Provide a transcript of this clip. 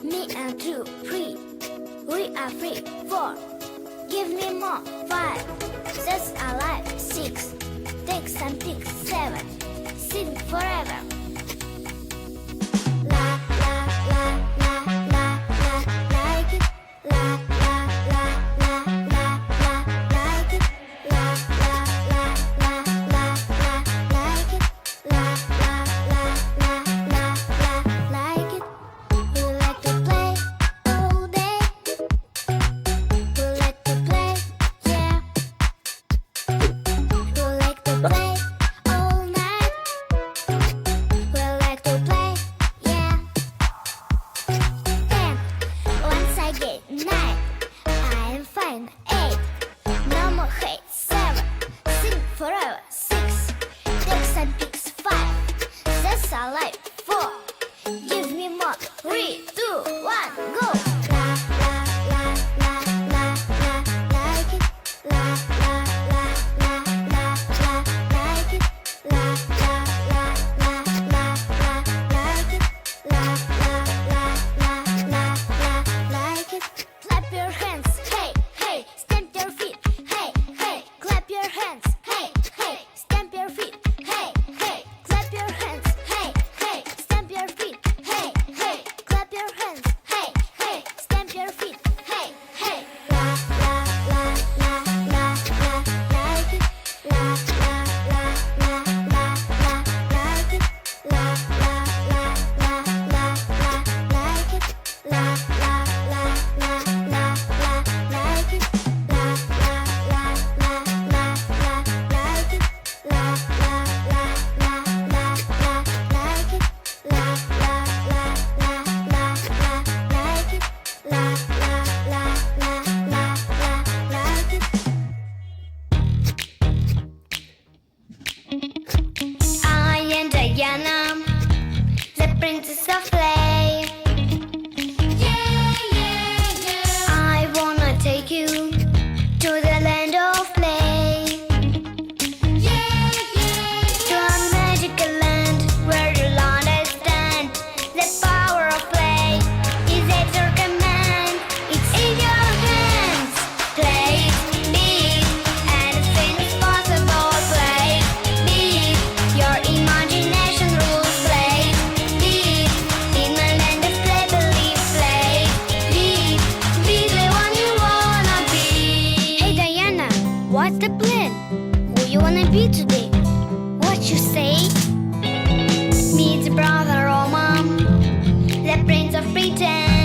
Me and 2, 3. We are free. 4. Give me more. 5. That's alive. 6. Take some pics. 7. Sing forever. La la la la la la like it. La la la la la la like it. La la la la la la like it. La la la la la la like it. We like to play all day. We like to play, yeah. We like to play all night. We like to play, yeah. 10. Once I get 9, I'm fine. 8. No more hate. 7. Sing forever. 6. Take some pics. 5. That's alive. 4. Give me more. 3, 2, 1, go. La la la la la la like it. La la la la la la like it. La la la la la la like it. La la la la la la like it. Clap your hands, hey hey. Stamp your feet, hey hey. Clap your hands, hey hey. Stamp your feet, hey hey. Clap your hands, hey hey. Stamp your feet, hey hey. Clap your hands, hey hey. Stamp your feet, hey hey. La la la la la la like it. La la la la la la like it. La la la la la la like it. La la la la la la like it. La la la la la la like it. La la la la la la like it. La la la la la la like it. La la la la la la like it. I am Diana, the princess of play. Yeah, yeah, yeah. I wanna take you to the land of play. Yeah, yeah, to a magical land where you'll understand the power of play is at your command. It's in your hands. Play big, anything is possible. Play big, your imagination rules. Play big, in a land of play believe. Play big, be the one you wanna be. Hey Diana, what's the plan? Who you wanna be today? What you say? Meet brother or mom, the prince of pretend.